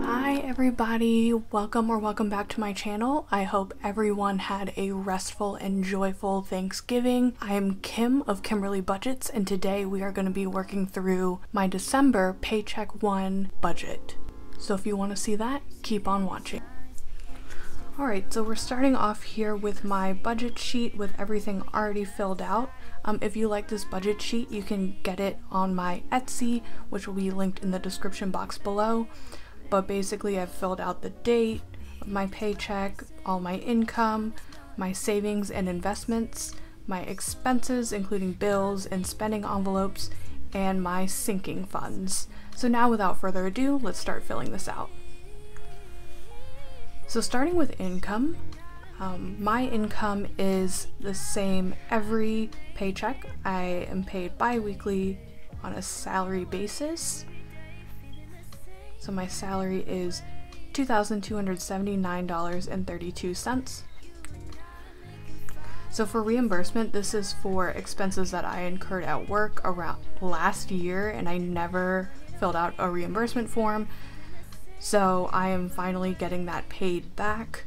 Hi everybody, welcome back to my channel. I hope everyone had a restful and joyful Thanksgiving. I am Kim of Kimberly Budgets, and today we are going to be working through my December Paycheck 1 budget. So if you want to see that, keep on watching. Alright, so we're starting off here with my budget sheet with everything already filled out. If you like this budget sheet, you can get it on my Etsy, which will be linked in the description box below. But basically I've filled out the date of my paycheck, all my income, my savings and investments, my expenses including bills and spending envelopes, and my sinking funds. So now without further ado, let's start filling this out. So starting with income, my income is the same every paycheck. I am paid bi-weekly on a salary basis. So my salary is $2,279.32. So for reimbursement, this is for expenses that I incurred at work around last year, and I never filled out a reimbursement form. So I am finally getting that paid back,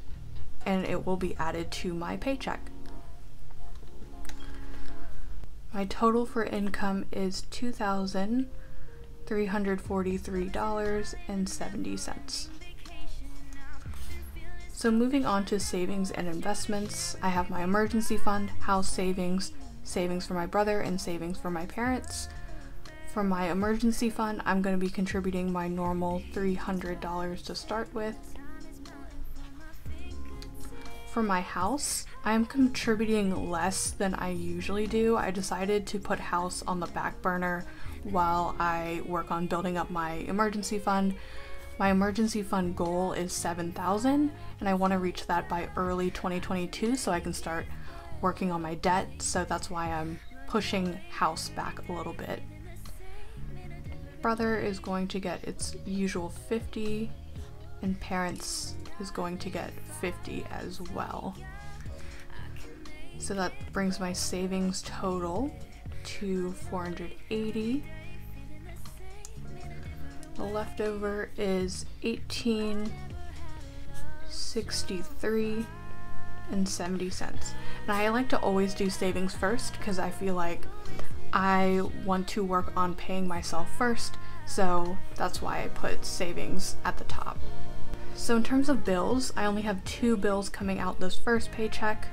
and it will be added to my paycheck. My total for income is $2,343.70. So moving on to savings and investments, I have my emergency fund, house savings, savings for my brother, and savings for my parents. For my emergency fund, I'm going to be contributing my normal $300 to start with. For my house, I'm contributing less than I usually do. I decided to put house on the back burner while I work on building up my emergency fund. My emergency fund goal is $7,000, and I want to reach that by early 2022 so I can start working on my debt. So that's why I'm pushing house back a little bit. Brother is going to get its usual $50, and parents is going to get $50 as well. So that brings my savings total to $480. The leftover is $18.63.70. And I like to always do savings first because I feel like I want to work on paying myself first, so that's why I put savings at the top. So in terms of bills, I only have 2 bills coming out this first paycheck,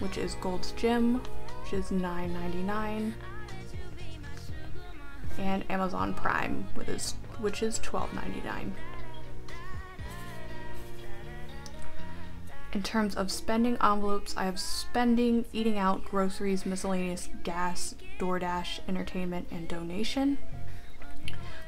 which is Gold's Gym, which is $9.99, and Amazon Prime, which is $12.99. In terms of spending envelopes, I have spending, eating out, groceries, miscellaneous, gas, DoorDash, entertainment, and donation.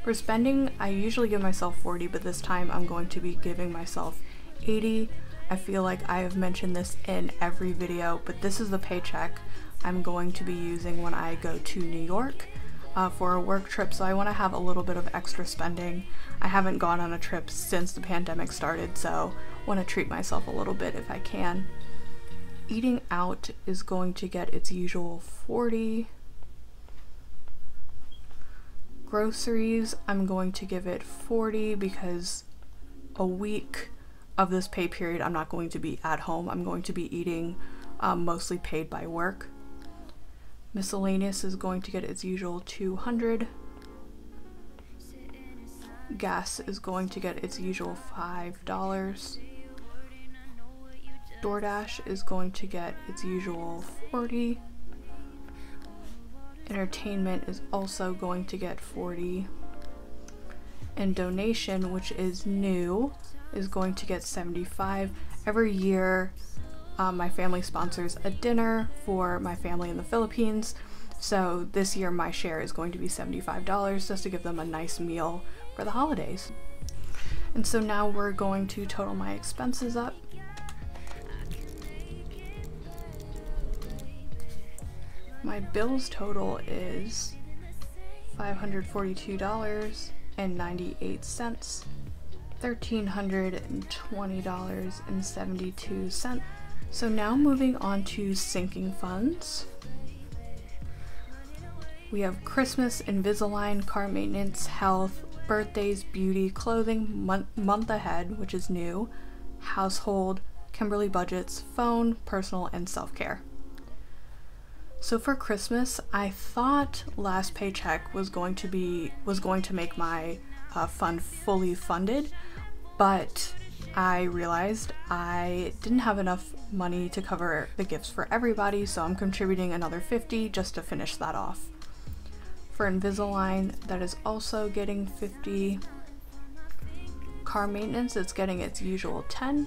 For spending, I usually give myself $40, but this time I'm going to be giving myself $80. I feel like I have mentioned this in every video, but this is the paycheck I'm going to be using when I go to New York for a work trip, so I want to have a little bit of extra spending. I haven't gone on a trip since the pandemic started, so I want to treat myself a little bit if I can. Eating out is going to get its usual $40. Groceries, I'm going to give it $40 because a week of this pay period I'm not going to be at home. I'm going to be eating mostly paid by work. Miscellaneous is going to get its usual $200. Gas is going to get its usual $5. DoorDash is going to get its usual $40. Entertainment is also going to get $40. And donation, which is new, is going to get $75. Every year, my family sponsors a dinner for my family in the Philippines. So this year my share is going to be $75 just to give them a nice meal for the holidays. And so now we're going to total my expenses up. My bills total is $542.98, $1,320.72. So now moving on to sinking funds. We have Christmas, Invisalign, car maintenance, health, birthdays, beauty, clothing, month ahead, which is new, household, Kimberly budgets, phone, personal, and self-care. So for Christmas, I thought last paycheck was going to make my fund fully funded, but I realized I didn't have enough money to cover the gifts for everybody, so I'm contributing another $50 just to finish that off. For Invisalign, that is also getting $50. Car maintenance, it's getting its usual $10.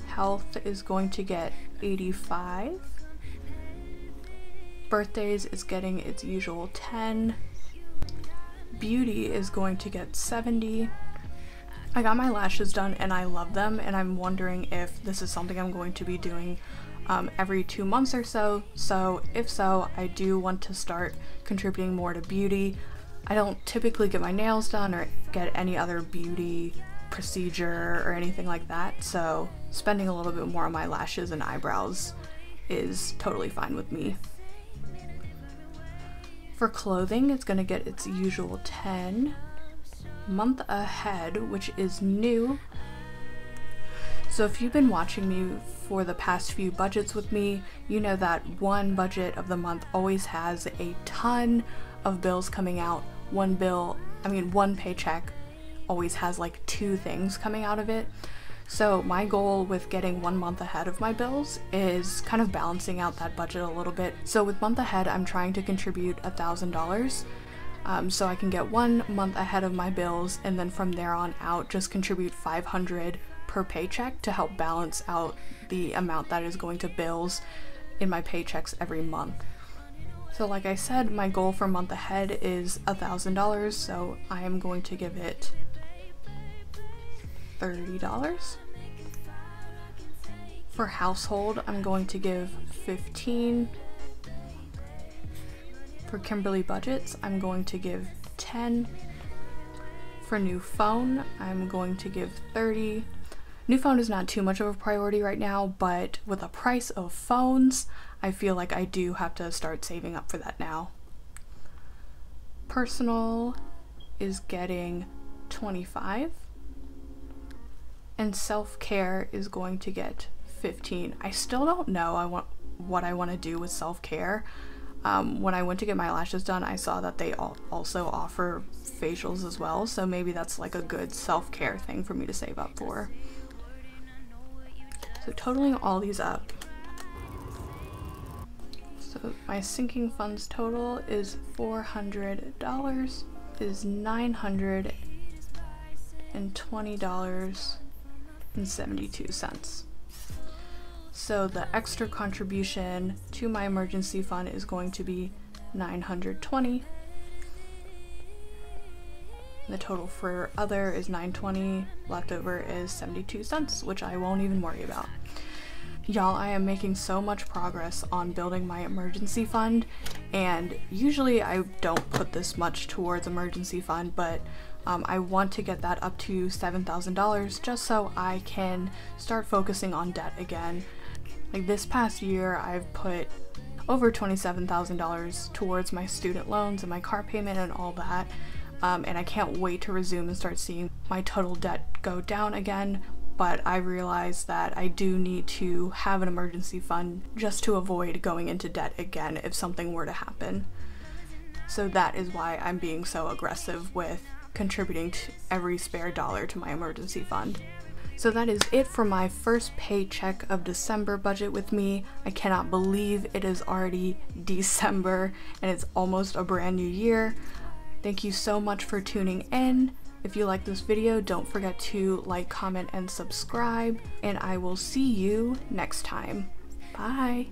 Health is going to get $85. Birthdays is getting its usual $10. Beauty is going to get $70. I got my lashes done and I love them, and I'm wondering if this is something I'm going to be doing every 2 months or so. So if so, I do want to start contributing more to beauty. I don't typically get my nails done or get any other beauty procedure or anything like that, so spending a little bit more on my lashes and eyebrows is totally fine with me. For clothing, it's going to get its usual $10. Month ahead, which is new. So if you've been watching me for the past few budgets with me, you know that one budget of the month always has a ton of bills coming out. One paycheck always has like 2 things coming out of it. So my goal with getting 1 month ahead of my bills is kind of balancing out that budget a little bit. So with month ahead, I'm trying to contribute $1,000. So I can get 1 month ahead of my bills, and then from there on out just contribute $500 per paycheck to help balance out the amount that is going to bills in my paychecks every month. So like I said, my goal for month ahead is $1,000, so I am going to give it $30. For household, I'm going to give $15. For Kimberly budgets, I'm going to give $10. For new phone, I'm going to give $30. New phone is not too much of a priority right now, but with the price of phones, I feel like I do have to start saving up for that now. Personal is getting $25. And self-care is going to get $15. I still don't know what I want to do with self-care. When I went to get my lashes done, I saw that they also offer facials as well, so maybe that's like a good self-care thing for me to save up for. So totaling all these up, so my sinking funds total is $400, is $920.72. So the extra contribution to my emergency fund is going to be $920. The total for other is $920, leftover is 72 cents, which I won't even worry about. Y'all, I am making so much progress on building my emergency fund, and usually I don't put this much towards emergency fund, but I want to get that up to $7,000 just so I can start focusing on debt again. Like this past year, I've put over $27,000 towards my student loans and my car payment and all that, and I can't wait to resume and start seeing my total debt go down again. But I realize that I do need to have an emergency fund just to avoid going into debt again if something were to happen. So that is why I'm being so aggressive with contributing to every spare dollar to my emergency fund. So that is it for my first paycheck of December budget with me. I cannot believe it is already December and it's almost a brand new year. Thank you so much for tuning in. If you like this video, don't forget to like, comment, and subscribe, and I will see you next time. Bye!